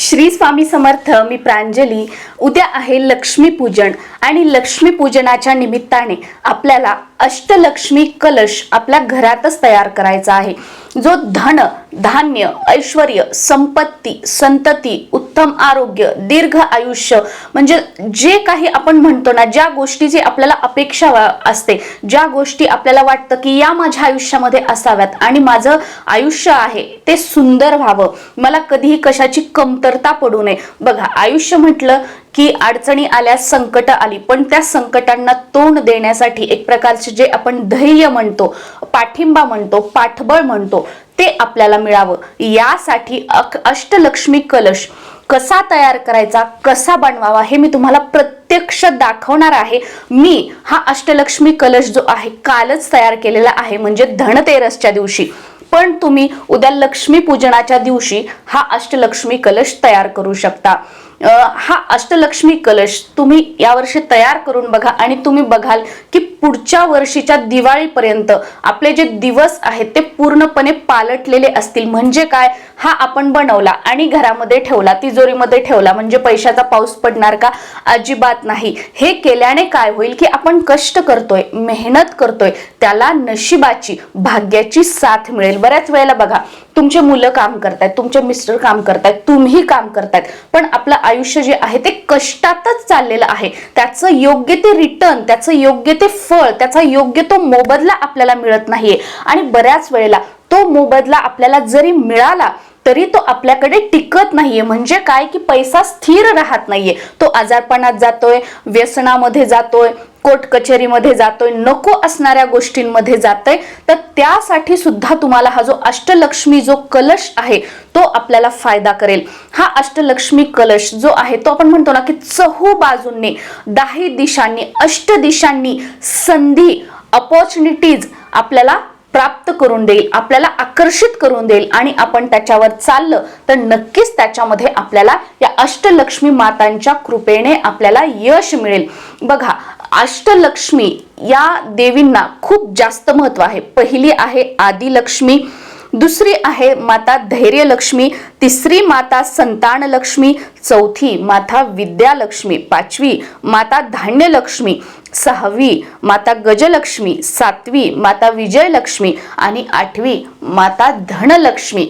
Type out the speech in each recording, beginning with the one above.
श्री स्वामी समर्थ. मी प्रांजली. उद्या आहे लक्ष्मीपूजन आणि लक्ष्मीपूजनाच्या निमित्ताने आपल्याला अष्टलक्ष्मी कलश आपल्या घरातच तयार करायचा आहे, जो धन, धान्य, ऐश्वर्य, संपत्ती, संतती, उत्तम आरोग्य, दीर्घ आयुष्य, म्हणजे जे काही आपण म्हणतो ना, ज्या गोष्टीची आपल्याला अपेक्षा असते, ज्या गोष्टी आपल्याला वाटतं की या माझ्या आयुष्यामध्ये असाव्यात आणि माझं आयुष्य आहे ते सुंदर व्हावं, मला कधीही कशाची कमतरता पडू नये. बघा, आयुष्य म्हटलं की अडचणी आल्या, संकट आली, पण त्या संकटांना तोंड देण्यासाठी एक प्रकारचे जे आपण धैर्य म्हणतो, पाठिंबा म्हणतो, पाठबळ म्हणतो, ते आपल्याला मिळावं. यासाठी अष्टलक्ष्मी कलश कसा तयार करायचा, कसा बनवावा, हे मी तुम्हाला प्रत्यक्ष दाखवणार आहे. मी हा अष्टलक्ष्मी कलश जो आहे कालच तयार केलेला आहे, म्हणजे धनतेरसच्या दिवशी. पण तुम्ही उद्या लक्ष्मी पूजनाच्या दिवशी हा अष्टलक्ष्मी कलश तयार करू शकता. हा अष्टलक्ष्मी कलश तुम्ही यावर्षी तयार करून बघा आणि तुम्ही बघाल की पुढच्या वर्षीच्या दिवाळीपर्यंत आपले जे दिवस आहेत ते पूर्णपणे पालटलेले असतील. म्हणजे काय, हा आपण बनवला आणि घरामध्ये ठेवला, तिजोरीमध्ये ठेवला, म्हणजे पैशाचा पाऊस पडणार का? अजिबात नाही. हे केल्याने काय होईल की आपण कष्ट करतोय, मेहनत करतोय, त्याला नशिबाची, भाग्याची साथ मिळेल. बऱ्याच वेळेला बघा, तुमचे मुलं काम करतायत, तुमचे मिस्टर काम करतायत, तुम्ही काम करतायत, पण आपलं आयुष्य जे आहे ते कष्टातच चाललेलं आहे. त्याचं योग्य ते रिटर्न, त्याचं योग्य ते फळ, त्याचा योग्य तो मोबदला आपल्याला मिळत नाहीये. आणि बऱ्याच वेळेला तो मोबदला आपल्याला जरी मिळाला तरी तो आपल्याकडे टिकत नाहीये. म्हणजे काय की पैसा स्थिर राहत नाहीये, तो आजारपणात जातोय, व्यसनामध्ये जातोय, कोर्ट कचेरीमध्ये जातोय, नको असणाऱ्या गोष्टींमध्ये जातोय. तर त्यासाठी सुद्धा तुम्हाला हा जो अष्टलक्ष्मी जो कलश आहे तो आपल्याला फायदा करेल. हा अष्टलक्ष्मी कलश जो आहे तो आपण म्हणतो ना की चहू बाजूंनी, दाही दिशांनी, अष्ट दिशांनी संधी, अपॉर्च्युनिटीज आपल्याला प्राप्त करून देईल, आपल्याला आकर्षित करून देईल. आणि आपण त्याच्यावर चाललं तर नक्कीच त्याच्यामध्ये आपल्याला या अष्टलक्ष्मी मातांच्या कृपेने आपल्याला यश मिळेल. बघा, अष्टलक्ष्मी या देवींना खूप जास्त महत्व आहे. पहिली आहे आदिलक्ष्मी, दुसरी आहे माता धैर्यलक्ष्मी, तिसरी माता संतान लक्ष्मी, चौथी माता विद्यालक्ष्मी, पाचवी माता धान्यलक्ष्मी, सहावी माता गजलक्ष्मी, सातवी माता विजयलक्ष्मी आणि आठवी माता धनलक्ष्मी.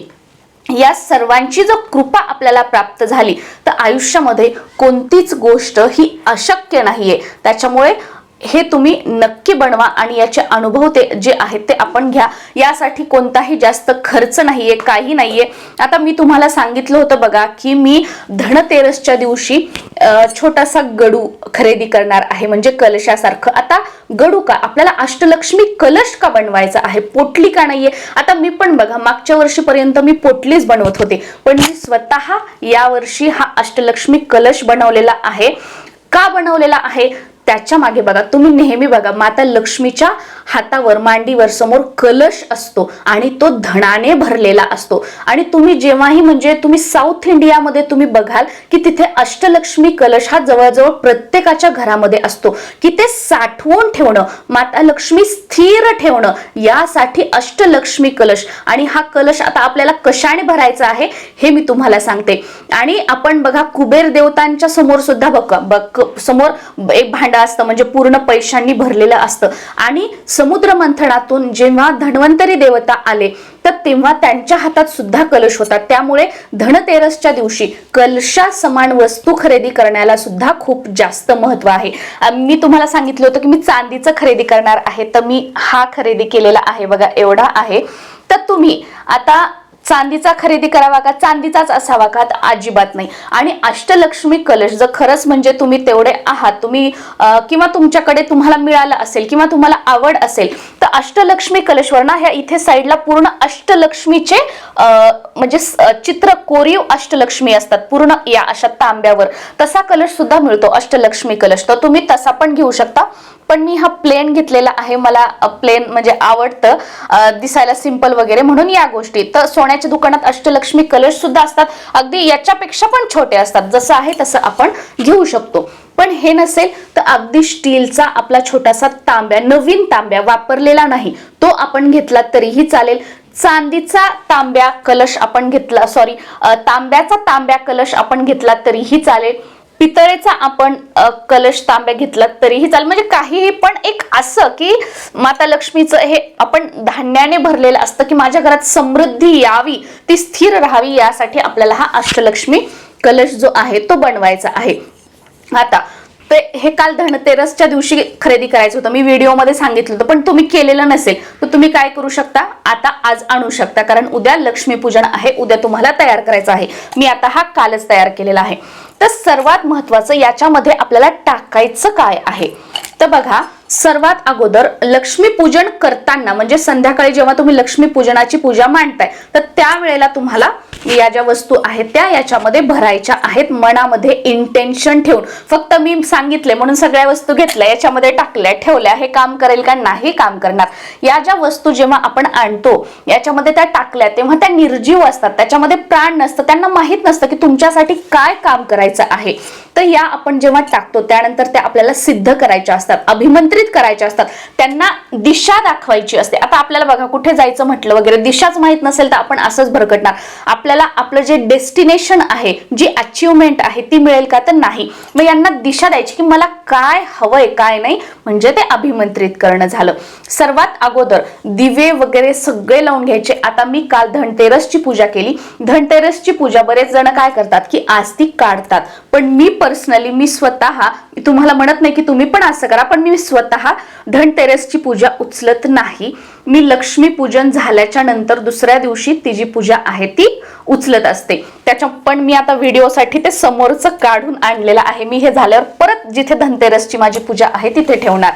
या सर्वांची जर कृपा आपल्याला प्राप्त झाली तर आयुष्यामध्ये कोणतीच गोष्ट ही अशक्य नाहीये. त्याच्यामुळे हे तुम्ही नक्की बनवा आणि याचे अनुभव ते जे आहेत ते आपण घ्या. यासाठी कोणताही जास्त खर्च नाहीये, काही नाहीये. आता मी तुम्हाला सांगितलं होतं बघा की मी धनतेरसच्या दिवशी छोटासा गडू खरेदी करणार आहे, म्हणजे कलशासारखं. आता गडू का, आपल्याला अष्टलक्ष्मी कलश का बनवायचा आहे, पोटली का नाहीये? आता मी पण बघा, मागच्या वर्षीपर्यंत मी पोटलीच बनवत होते, पण मी स्वतः यावर्षी हा अष्टलक्ष्मी कलश बनवलेला आहे. का बनवलेला आहे त्याच्या मागे बघा, तुम्ही नेहमी बघा, माता लक्ष्मीच्या हातावर, मांडीवर समोर कलश असतो आणि तो धनाने भरलेला असतो. आणि तुम्ही जेव्हाही, म्हणजे तुम्ही साऊथ इंडियामध्ये तुम्ही बघाल की तिथे अष्टलक्ष्मी कलश हा जवळजवळ प्रत्येकाच्या घरामध्ये असतो, की ते साठवून ठेवणं, माता लक्ष्मी स्थिर ठेवणं, यासाठी अष्टलक्ष्मी कलश. आणि हा कलश आता आपल्याला कशाने भरायचा आहे हे मी तुम्हाला सांगते. आणि आपण बघा, कुबेर देवतांच्या समोर सुद्धा बघा, समोर एक भांड असतं, म्हणजे पूर्ण पैशांनी भरलेलं असतं. आणि समुद्र मंथनातून जेव्हा धन्वंतरी देवता आले तर तेव्हा त्यांच्या हातात सुद्धा कलश होता. त्यामुळे धनतेरसच्या दिवशी कलशा समान वस्तू खरेदी करण्याला सुद्धा खूप जास्त महत्व आहे. मी तुम्हाला सांगितलं होतं की मी चांदीचं खरेदी करणार आहे, तर मी हा खरेदी केलेला आहे बघा, एवढा आहे. तर तुम्ही आता चांदीचा खरेदी करावा का, चांदीचाच असावा का? अजिबात नाही. आणि अष्टलक्ष्मी कलश जर खरंच म्हणजे तुम्ही तेवढे आहात, तुम्ही किंवा तुमच्याकडे तुम्हाला मिळालं असेल किंवा तुम्हाला आवड असेल, तर अष्टलक्ष्मी कलशवर ना ह्या इथे साईडला पूर्ण अष्टलक्ष्मीचे म्हणजे चित्र, कोरीव अष्टलक्ष्मी असतात पूर्ण या अशा तांब्यावर. तसा कलश सुद्धा मिळतो अष्टलक्ष्मी कलश, तर तुम्ही तसा पण घेऊ शकता. पण मी हा प्लेन घेतलेला आहे, मला प्लेन म्हणजे आवडतं, दिसायला सिंपल वगैरे, म्हणून या गोष्टी. तर सोन्याच्या दुकानात अष्टलक्ष्मी कलश सुद्धा असतात, अगदी याच्यापेक्षा पण छोटे असतात, जसं आहे तसं आपण घेऊ शकतो. पण हे नसेल तर अगदी स्टीलचा आपला छोटासा तांब्या, नवीन तांब्या, वापरलेला नाही, तो आपण घेतला तरीही चालेल. चांदीचा तांब्या कलश आपण घेतला, तांब्याचा तांब्या कलश आपण घेतला तरीही चालेल, पितळेचा आपण कलश तांब्या घेतला तरीही चालेल. म्हणजे काहीही, पण एक असं की माता लक्ष्मीचं हे आपण धान्याने भरलेलं असतं की माझ्या घरात समृद्धी यावी, ती स्थिर राहावी, यासाठी आपल्याला हा अष्टलक्ष्मी कलश जो आहे तो बनवायचा आहे. आता ते हे काल धनतेरसच्या दिवशी खरेदी करायचं होतं, मी व्हिडिओमध्ये सांगितलं होतं, पण तुम्ही केलेलं नसेल तर तुम्ही काय करू शकता, आता आज आणू शकता, कारण उद्या लक्ष्मीपूजन आहे, उद्या तुम्हाला तयार करायचं आहे. मी आता हा कालच तयार केलेला आहे. तर सर्वात महत्वाचं याच्यामध्ये आपल्याला टाकायचं काय आहे, तर बघा, सर्वात अगोदर लक्ष्मीपूजन करताना म्हणजे संध्याकाळी जेव्हा तुम्ही लक्ष्मीपूजनाची पूजा मांडताय तर त्यावेळेला तुम्हाला या ज्या वस्तू आहेत त्या याच्यामध्ये भरायच्या आहेत, मनामध्ये इंटेन्शन ठेवून. फक्त मी सांगितले म्हणून सगळ्या वस्तू घेतल्या, याच्यामध्ये टाकल्या, ठेवल्या, हे काम करेल का, नाही काम करणार. या ज्या वस्तू जेव्हा आपण आणतो याच्यामध्ये त्या टाकल्या तेव्हा त्या निर्जीव असतात, त्याच्यामध्ये प्राण नसतं, त्यांना माहित नसतं की तुमच्यासाठी काय काम करायचं आहे. तर या आपण जेव्हा टाकतो त्यानंतर त्या आपल्याला सिद्ध करायच्या असतात, अभिमंत्रित करायच्या असतात, त्यांना दिशा दाखवायची असते. आता आपल्याला बघा कुठे जायचं म्हटलं वगैरे दिशाच माहित नसेल तर आपण असंच भरकटणार. आपल्याला आपलं जे डेस्टिनेशन आहे, जी अचीवमेंट आहे ती मिळेल का, तर नाही. मग यांना दिशा द्यायची की मला काय हवंय काय नाही, म्हणजे ते अभिमंत्रित करणं झालं. सर्वात अगोदर दिवे वगैरे सगळे लावून घ्यायचे. आता मी काल धनतेरसची पूजा केली. धनतेरसची पूजा बरेच जण काय करतात की आज ती काढतात, पण मी पर्सनली, मी स्वतः, तुम्हाला म्हणत नाही की तुम्ही पण असं करा, पण मी स्वतः धनतेरसची पूजा उचलत नाही. मी लक्ष्मी पूजन झाल्याच्या नंतर दुसऱ्या दिवशी ती जी पूजा आहे ती उचलत असते. त्याच्या पण मी आता व्हिडिओसाठी ते समोरचं काढून आणलेलं आहे. मी हे झाल्यावर परत जिथे धनतेरसची माझी पूजा आहे तिथे ठेवणार.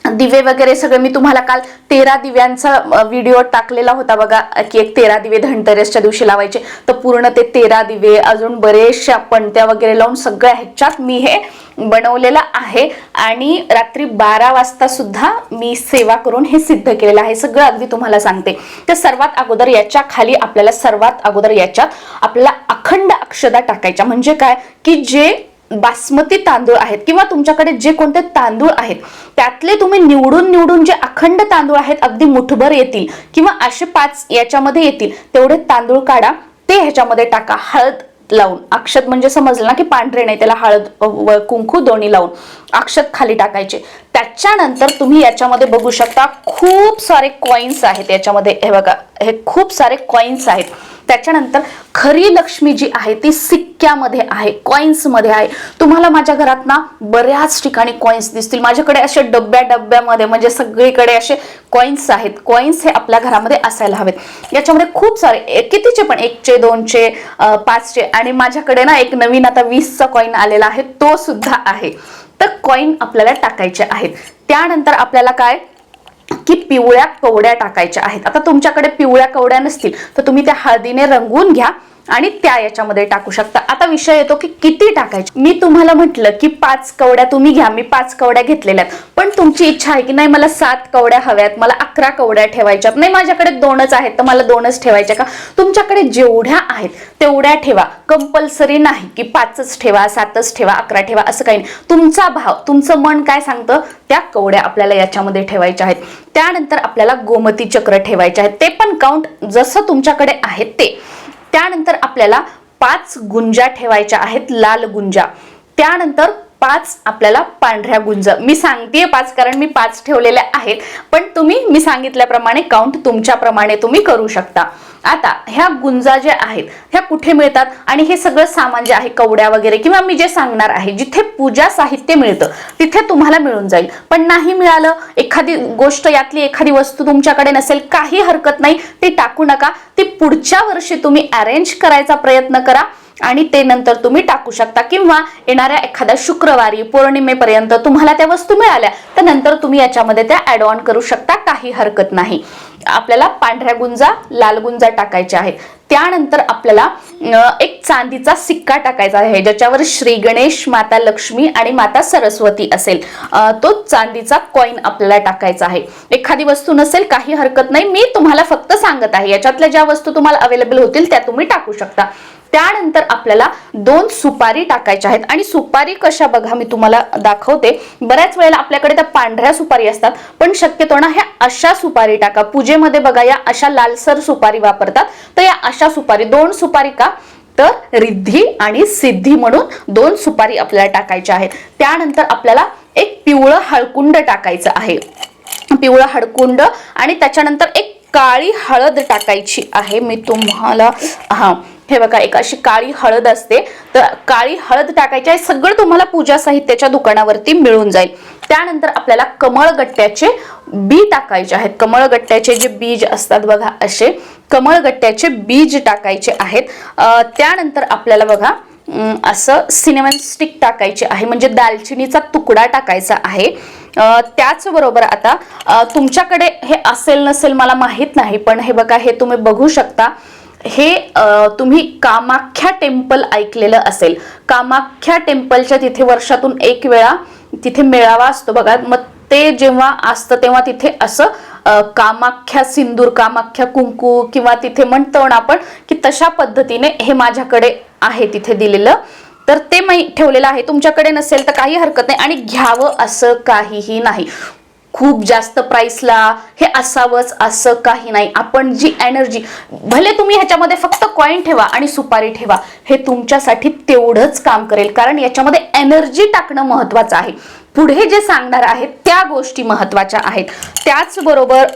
दिवे वगैरे सगळे मी तुम्हाला काल 13 दिव्यांचा व्हिडिओ टाकलेला होता बघा, की एक 13 दिवे धनतेरसच्या दिवशी लावायचे. तर पूर्ण ते 13 दिवे अजून बरेचशा पणत्या वगैरे लावून सगळ्या ह्याच्यात मी हे बनवलेलं आहे. आणि रात्री 12 वाजता सुद्धा मी सेवा करून हे सिद्ध केलेलं आहे. सगळं अगदी तुम्हाला सांगते. तर सर्वात अगोदर याच्या खाली आपल्याला याच्यात आपल्याला अखंड अक्षदा टाकायच्या. म्हणजे काय की जे बासमती तांदूळ आहेत किंवा तुमच्याकडे जे कोणते तांदूळ आहेत त्यातले तुम्ही निवडून जे अखंड तांदूळ आहेत, अगदी मुठभर येतील किंवा असे 5 याच्यामध्ये येतील तेवढे तांदूळ काढा, ते ह्याच्यामध्ये टाका. हळद लावून, अक्षत म्हणजे समजलं ना की पांढरे नाही, त्याला हळद व कुंकू दोन्ही लावून अक्षत खाली टाकायचे. त्याच्यानंतर तुम्ही याच्यामध्ये बघू शकता खूप सारे कॉइन्स आहेत याच्यामध्ये, हे बघा, हे खूप सारे कॉइन्स आहेत. त्याच्यानंतर खरी लक्ष्मी जी आहे ती सिक्क्यामध्ये आहे, कॉइन्स मध्ये आहे. तुम्हाला माझ्या घरात ना बऱ्याच ठिकाणी कॉइन्स दिसतील. माझ्याकडे असे डब्यामध्ये म्हणजे सगळीकडे असे कॉइन्स आहेत. कॉइन्स हे आपल्या घरामध्ये असायला हवेत. याच्यामध्ये खूप सारे, कितीचे पण, 1चे 2चे 5चे, आणि माझ्याकडे ना एक नवीन आता 20चा कॉइन आलेला आहे, तो सुद्धा आहे. तर कॉइन आपल्याला टाकायचे आहेत. त्यानंतर आपल्याला काय की पिवळ्या कवड्या टाकायच्या आहेत. आता तुमच्याकडे पिवळ्या कवड्या नसतील तर तुम्ही त्या हळदीने रंगवून घ्या आणि त्या याच्यामध्ये टाकू शकता. आता विषय येतो की किती टाकायचे. मी तुम्हाला म्हटलं की 5 कवड्या तुम्ही घ्या, मी 5 कवड्या घेतलेल्या आहेत. पण तुमची इच्छा आहे की नाही मला 7 कवड्या हव्यात, मला 11 कवड्या ठेवायच्यात, नाही माझ्याकडे 2च आहेत तर मला 2च ठेवायच्या का, तुमच्याकडे जेवढ्या आहेत तेवढ्या ठेवा. कंपल्सरी नाही की 5च ठेवा, 7च ठेवा, 11 ठेवा, असं काही नाही. तुमचा भाव, तुमचं मन काय सांगतं त्या कवड्या आपल्याला याच्यामध्ये ठेवायच्या आहेत. त्यानंतर आपल्याला गोमती चक्र ठेवायचे आहेत, ते पण काउंट जसं तुमच्याकडे आहेत ते. त्यानंतर आपल्याला 5 गुंजा ठेवायच्या आहेत, लाल गुंजा. त्यानंतर 5 आपल्याला पांढऱ्या गुंज. मी सांगतेय 5 कारण मी 5 ठेवलेल्या आहेत, पण तुम्ही मी सांगितल्याप्रमाणे काउंट तुमच्याप्रमाणे तुम्ही करू शकता. आता ह्या गुंजा ज्या आहेत ह्या कुठे मिळतात, आणि हे सगळं सामान जे आहे कवड्या वगैरे किंवा मी जे सांगणार आहे जिथे पूजा साहित्य मिळतं तिथे तुम्हाला मिळून जाईल. पण नाही मिळालं, एखादी गोष्ट यातली एखादी वस्तू तुमच्याकडे नसेल, काही हरकत नाही, ती टाकू नका. ती पुढच्या वर्षी तुम्ही अरेंज करायचा प्रयत्न करा आणि ते नंतर तुम्ही टाकू शकता. किंवा येणाऱ्या एखाद्या शुक्रवारी पौर्णिमेपर्यंत तुम्हाला त्या वस्तू मिळाल्या तर नंतर तुम्ही याच्यामध्ये त्या ऍड ऑन करू शकता, काही हरकत नाही. आपल्याला पांढऱ्या गुंजा, लाल गुंजा टाकायच्या आहेत. त्यानंतर आपल्याला एक चांदीचा सिक्का टाकायचा आहे ज्याच्यावर श्री गणेश, माता लक्ष्मी आणि माता सरस्वती असेल. तो चांदीचा कॉइन आपल्याला टाकायचा आहे. एखादी वस्तू नसेल काही हरकत नाही, मी तुम्हाला फक्त सांगत आहे. याच्यातल्या ज्या वस्तू तुम्हाला अवेलेबल होतील त्या तुम्ही टाकू शकता. त्यानंतर आपल्याला 2 सुपारी टाकायच्या आहेत आणि सुपारी कशा बघा मी तुम्हाला दाखवते. बऱ्याच वेळेला आपल्याकडे त्या पांढऱ्या सुपारी असतात, पण शक्यतो ना ह्या अशा सुपारी टाका. पूजेमध्ये बघा या अशा लालसर सुपारी वापरतात, तर या अशा सुपारी 2 सुपारी का तर रिद्धी आणि सिद्धी म्हणून 2 सुपारी आपल्याला टाकायच्या आहेत. त्यानंतर आपल्याला एक पिवळं हळकुंड टाकायचं आहे, पिवळं हळकुंड, आणि त्याच्यानंतर एक काळी हळद टाकायची आहे. मी तुम्हाला हे बघा एक अशी काळी हळद असते, तर काळी हळद टाकायची आहे. सगळं तुम्हाला पूजा साहित्याच्या दुकानावरती मिळून जाईल. त्यानंतर आपल्याला कमळगट्ट्याचे बी टाकायचे आहेत. कमळगट्ट्याचे जे बीज असतात बघा असे कमळगट्ट्याचे बीज टाकायचे आहेत. त्यानंतर आपल्याला बघा असं सिनेमन स्टिक टाकायचे आहे, म्हणजे दालचिनीचा तुकडा टाकायचा आहे. त्याचबरोबर आता तुमच्याकडे हे असेल नसेल मला माहित नाही, पण हे बघा हे तुम्ही बघू शकता. हे तुम्ही कामाख्या टेम्पल ऐकलेलं असेल. कामाख्या टेम्पलच्या तिथे वर्षातून 1 वेळा तिथे मेळावा असतो बघा. मग ते जेव्हा असतं तेव्हा तिथे असं कामाख्या सिंदूर, कामाख्या कुंकू, किंवा तिथे म्हणतो ना आपण की तशा पद्धतीने हे माझ्याकडे आहे तिथे दिलेलं, तर ते मी ठेवलेलं आहे. तुमच्याकडे नसेल तर काही हरकत नाही, आणि घ्यावं असं काहीही नाही. खूप जास्त प्राइसला हे असावंच असं काही नाही. आपण जी एनर्जी, भले तुम्ही ह्याच्यामध्ये फक्त कॉइन ठेवा आणि सुपारी ठेवा, हे तुमच्यासाठी तेवढंच काम करेल, कारण याच्यामध्ये एनर्जी टाकणं महत्वाचं आहे. पुढे जे सांगणार आहेत त्या गोष्टी महत्वाच्या आहेत. त्याचबरोबर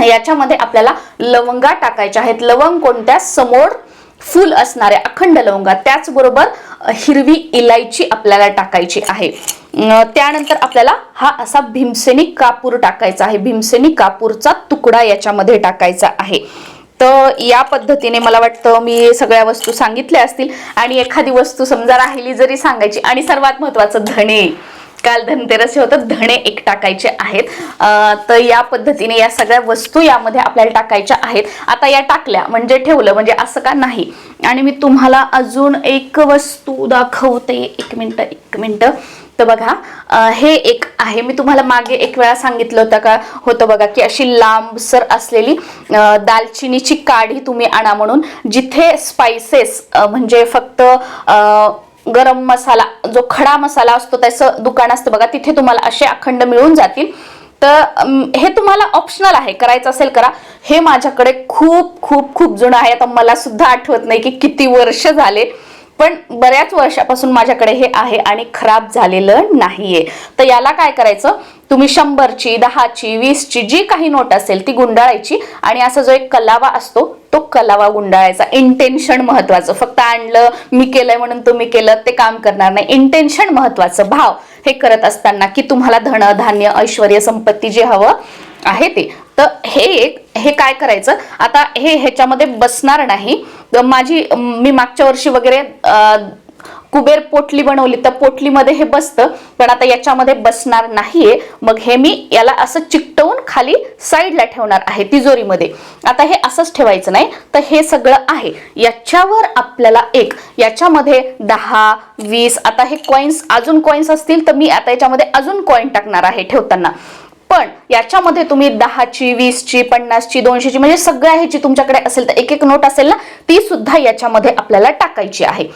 याच्यामध्ये आपल्याला लवंगा टाकायच्या आहेत. लवंग कोणत्या, समोर फुल असणाऱ्या अखंड लवंगा. त्याचबरोबर हिरवी इलायची आपल्याला टाकायची आहे. त्यानंतर आपल्याला हा असा भीमसेनी कापूर टाकायचा आहे. भीमसेनी कापूरचा तुकडा याच्यामध्ये टाकायचा आहे. तर या पद्धतीने मला वाटतं मी सगळ्या वस्तू सांगितल्या असतील, आणि एखादी वस्तू समजा राहिली जरी सांगायची. आणि सर्वात महत्वाचं धणे, काल धनतेरस होतं, धणे 1 टाकायचे आहेत. तर या पद्धतीने या सगळ्या वस्तू यामध्ये आपल्याला टाकायच्या आहेत. आता या टाकल्या म्हणजे ठेवलं म्हणजे असं का नाही. आणि मी तुम्हाला अजून एक वस्तू दाखवते. एक मिनिट. तर बघा हे एक आहे, मी तुम्हाला मागे 1 वेळा सांगितलं होतं बघा की अशी लांबसर असलेली दालचिनीची काढी तुम्ही आणा म्हणून. जिथे स्पाइसेस म्हणजे फक्त गरम मसाला, जो खडा मसाला असतो त्याचं दुकान असतं बघा, तिथे तुम्हाला असे अखंड मिळून जातील. तर हे तुम्हाला ऑप्शनल आहे, करायचं असेल करा. हे माझ्याकडे खूप खूप खूप जुनं आहे. आता मला सुद्धा आठवत नाही की किती वर्ष झाले, पण बऱ्याच वर्षापासून माझ्याकडे हे आहे आणि खराब झालेलं नाहीये. तर याला काय करायचं, तुम्ही 100ची, 10ची, 20ची जी काही नोट असेल ती गुंडाळायची, आणि असा जो एक कलावा असतो तो कलावा गुंडाळायचा. इंटेन्शन महत्वाचं. फक्त आणलं मी केलंय म्हणून तुम्ही केलं ते काम करणार नाही. इंटेन्शन महत्वाचं, भाव हे करत असताना की तुम्हाला धन, धान्य, ऐश्वर्य, संपत्ती जे हवं आहे ते. तर हे काय करायचं, आता हे ह्याच्यामध्ये बसणार नाही. मी मागच्या वर्षी वगैरे कुबेर पोटली बनवली, तर पोटलीमध्ये हे बसतं, पण आता याच्यामध्ये बसणार नाहीये. मग हे मी याला असं चिकटवून खाली साईडला ठेवणार आहे तिजोरीमध्ये. आता हे असंच ठेवायचं नाही, तर हे सगळं आहे. याच्यावर आपल्याला याच्यामध्ये 10, 20, आता हे कॉइन्स, अजून कॉइन्स असतील तर मी आता याच्यामध्ये अजून कॉइन टाकणार आहे ठेवताना. पण याच्यामध्ये तुम्ही 10ची, 20ची, 50ची, 200ची, म्हणजे सगळ्या ह्याची तुमच्याकडे असेल तर 1 नोट असेल ना, ती सुद्धा याच्यामध्ये आपल्याला टाकायची आहे.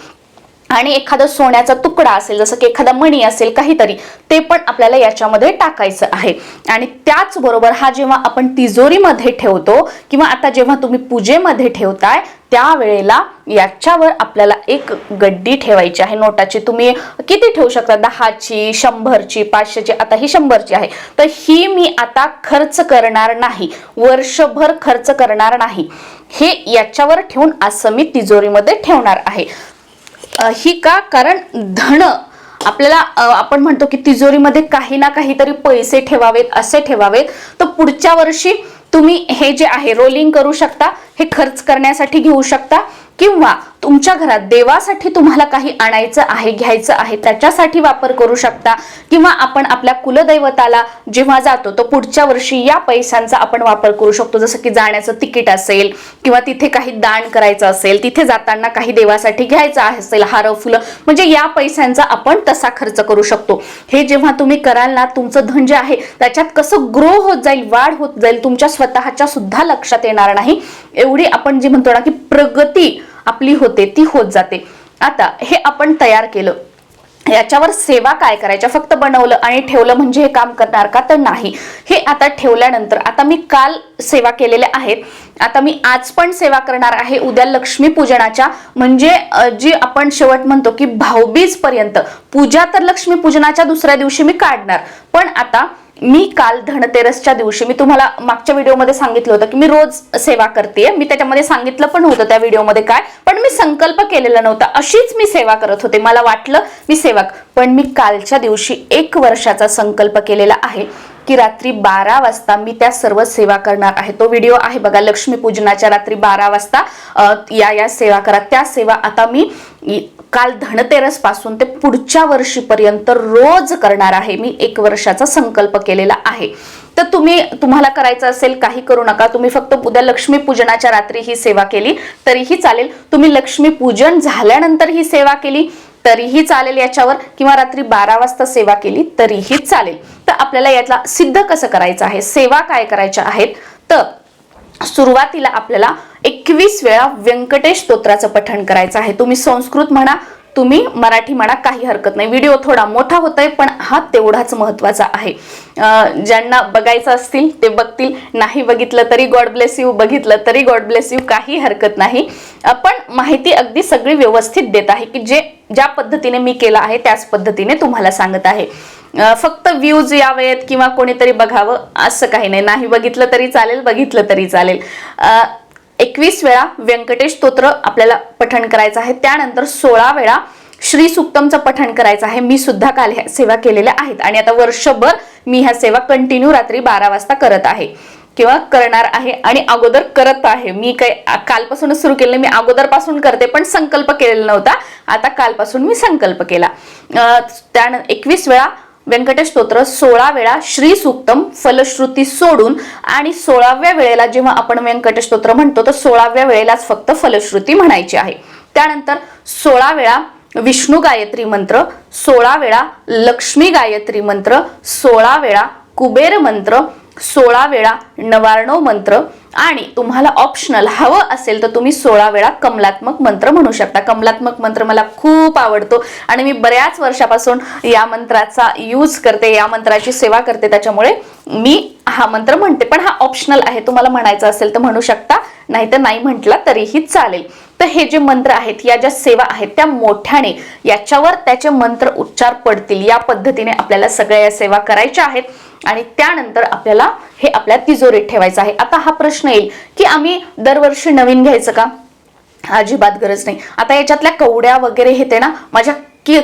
आणि एखादा सोन्याचा तुकडा असेल, जसं की एखादा मणी असेल काहीतरी, ते पण आपल्याला याच्यामध्ये टाकायचं आहे. आणि त्याचबरोबर हा जेव्हा आपण तिजोरीमध्ये ठेवतो किंवा आता जेव्हा तुम्ही पूजेमध्ये ठेवताय त्यावेळेला याच्यावर आपल्याला एक गड्डी ठेवायची आहे नोटाची. तुम्ही किती ठेवू शकता, 10ची, 100ची, 500ची. आता ही 100ची आहे, तर ही मी आता खर्च करणार नाही, वर्षभर खर्च करणार नाही. हे याच्यावर ठेवून असं मी तिजोरीमध्ये ठेवणार आहे. ही का, कारण धन आपल्याला, आपण म्हणतो की तिजोरीमध्ये काही ना काहीतरी पैसे ठेवावेत, असे ठेवावेत. तर पुढच्या वर्षी तुम्ही हे जे आहे रोलिंग करू शकता, हे खर्च करण्यासाठी घेऊ शकता, किंवा तुमच्या घरात देवासाठी तुम्हाला काही आणायचं आहे, घ्यायचं आहे, त्याच्यासाठी वापर करू शकता. किंवा आपण आपल्या कुलदैवताला जेव्हा जातो तर पुढच्या वर्षी या पैशांचा आपण वापर करू शकतो. जसं की जाण्याचं तिकीट असेल, किंवा तिथे काही दान करायचं असेल, तिथे जाताना काही देवासाठी घ्यायचं असेल, हार, फुलं, म्हणजे या पैशांचा आपण तसा खर्च करू शकतो. हे जेव्हा तुम्ही कराल ना, तुमचं धन जे आहे त्याच्यात कसं ग्रो होत जाईल, वाढ होत जाईल, तुमच्या स्वतःच्या सुद्धा लक्षात येणार नाही. एवढी आपण जे म्हणतो ना की प्रगती आपली होते ती होत जाते. आता हे आपण तयार केलं, याच्यावर सेवा काय करायच्या, फक्त बनवलं आणि ठेवलं म्हणजे हे काम करणार का, तर नाही. हे आता ठेवल्यानंतर, आता मी काल सेवा केलेल्या आहेत, आता मी आज पण सेवा करणार आहे. उद्या लक्ष्मी पूजनाच्या म्हणजे जी आपण शेवट म्हणतो की भाऊबीज पर्यंत पूजा, तर लक्ष्मी पूजनाच्या दुसऱ्या दिवशी मी काढणार. पण आता मी काल धनतेरसच्या दिवशी, मी तुम्हाला मागच्या व्हिडिओमध्ये सांगितलं होतं की मी रोज सेवा करते, मी त्याच्यामध्ये सांगितलं पण होतं त्या व्हिडिओमध्ये काय, पण मी संकल्प केलेला नव्हता, अशीच मी सेवा करत होते, मला वाटलं मी सेवक. पण मी कालच्या दिवशी 1 वर्षाचा संकल्प केलेला आहे की रात्री 12 वाजता मी त्या सर्व सेवा करणार आहे. तो व्हिडिओ आहे बघा, लक्ष्मीपूजनाच्या रात्री 12 वाजता या सेवा करा. त्या सेवा आता मी काल धनतेरस पासून ते पुढच्या वर्षीपर्यंत रोज करणार आहे. मी 1 वर्षाचा संकल्प केलेला आहे. तर तुम्हाला करायचं असेल काही करू नका, तुम्ही फक्त उद्या लक्ष्मी पूजनाच्या रात्री ही सेवा केली तरीही चालेल, तुम्ही लक्ष्मी पूजन झाल्यानंतर ही सेवा केली तरीही चालेल याच्यावर, किंवा रात्री 12 वाजता सेवा केली तरीही चालेल. तर आपल्याला यातला सिद्ध कसं करायचं आहे, सेवा काय करायच्या आहेत, तर सुरुवातीला आपल्याला 21 वेळा व्यंकटेश स्तोत्राचं पठण करायचं आहे. तुम्ही संस्कृत म्हणा, तुम्ही मराठी म्हणा, काही हरकत नाही. व्हिडिओ थोडा मोठा होतोय पण हा तेवढाच महत्वाचा आहे. ज्यांना बघायचं असतील ते बघतील, नाही बघितलं तरी गॉड ब्लेस यू, बघितलं तरी गॉड ब्लेस यू, काही हरकत नाही. पण माहिती अगदी सगळी व्यवस्थित देत आहे की ज्या पद्धतीने मी केलं आहे त्याच पद्धतीने तुम्हाला सांगत आहे. फक्त व्ह्यूज यावेत किंवा कोणीतरी बघावं असं काही नाही, नाही बघितलं तरी चालेल, बघितलं तरी चालेल. 21 वेळा व्यंकटेश स्तोत्र आपल्याला पठण करायचं आहे. त्यानंतर 16 वेळा श्री सुक्तमचं पठण करायचं आहे. मी सुद्धा काल ह्या सेवा केलेल्या आहेत आणि आता वर्षभर मी ह्या सेवा कंटिन्यू रात्री 12 वाजता करत आहे किंवा करणार आहे आणि अगोदर करत आहे. मी काही कालपासूनच सुरू केलं, मी अगोदरपासून करते पण संकल्प केलेला नव्हता, आता कालपासून मी संकल्प केला. त्यानंतर 21 वेळा व्यंकटेश स्तोत्र, 16 वेळा श्री सुक्तम फलश्रुती सोडून, आणि 16व्या वेळेला जेव्हा आपण व्यंकटेश स्तोत्र म्हणतो तर 16व्या वेळेलाच फक्त फलश्रुती म्हणायची आहे. त्यानंतर 16 वेळा विष्णू गायत्री मंत्र, 16 वेळा लक्ष्मी गायत्री मंत्र, 16 वेळा कुबेर मंत्र, 16 वेळा नवार्णव मंत्र, आणि तुम्हाला ऑप्शनल हवं असेल तर तुम्ही 16 वेळा कमलात्मक मंत्र म्हणू शकता. कमलात्मक मंत्र मला खूप आवडतो आणि मी बऱ्याच वर्षापासून या मंत्राचा यूज करते, या मंत्राची सेवा करते, त्याच्यामुळे मी हा मंत्र म्हणते. पण हा ऑप्शनल आहे, तुम्हाला म्हणायचं असेल तर म्हणू शकता, नाही तर नाही म्हटला तरीही चालेल. तर हे जे मंत्र आहेत, या ज्या सेवा आहेत त्या मोठ्याने याच्यावर त्याचे मंत्र उच्चार पडतील या पद्धतीने आपल्याला सगळ्या या सेवा करायच्या आहेत. आणि त्यानंतर आपल्याला हे आपल्या तिजोरीत ठेवायचं आहे. आता हा प्रश्न येईल की आम्ही दरवर्षी नवीन घ्यायचं का? अजिबात गरज नाही. आता याच्यातल्या कवड्या वगैरे हे ते ना माझ्या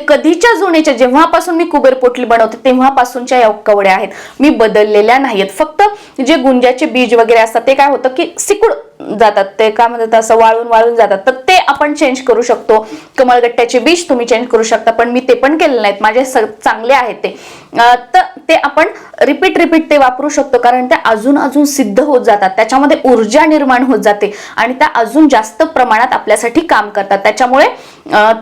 कधीच्या जुन्याच्या, जेव्हापासून मी कुबेर पोटली बनवते तेव्हापासूनच्या या कवड्या आहेत, मी बदललेल्या नाहीत. फक्त जे गुंजाचे बीज वगैरे असतात ते काय होतं की सिकुड जातात, ते काय म्हणतात असं वाळून जातात, तर ते आपण चेंज करू शकतो. कमळगट्ट्याचे बीज तुम्ही चेंज करू शकता, पण मी ते पण केलेले नाहीत, माझे चांगले आहेत ते. तर ते आपण रिपीट ते वापरू शकतो, कारण त्या अजून सिद्ध होत जातात, त्याच्यामध्ये ऊर्जा निर्माण होत जाते आणि त्या अजून जास्त प्रमाणात आपल्यासाठी काम करतात, त्याच्यामुळे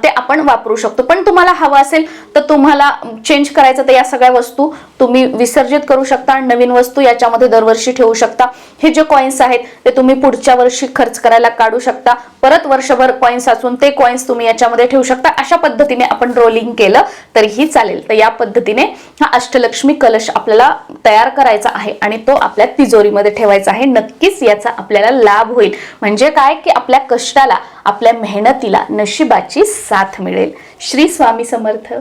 ते आपण वापरू शकतो. पण तुम्हाला हवं असेल तर तुम्हाला चेंज करायचं तर या सगळ्या वस्तू तुम्ही विसर्जित करू शकता आणि नवीन वस्तू याच्यामध्ये दरवर्षी ठेवू शकता. हे जे कॉइन्स आहेत ते तुम्ही पुढच्या वर्षी खर्च करायला काढू शकता, परत वर्षभर कॉइन्स असून ते कॉइन्स तुम्ही याच्यामध्ये ठेवू शकता. अशा पद्धतीने आपण रोलिंग केलं तरीही चालेल. तर या पद्धतीने हा अष्टलक्ष्मी कलश आपल्याला तयार करायचा आहे आणि तो आपल्या तिजोरीमध्ये ठेवायचा आहे. नक्कीच याचा आपल्याला लाभ होईल. म्हणजे काय की आपल्या कष्टाला, आपल्या मेहनतीला नशिबाची साथ मिळेल. श्री स्वामी समर्थ.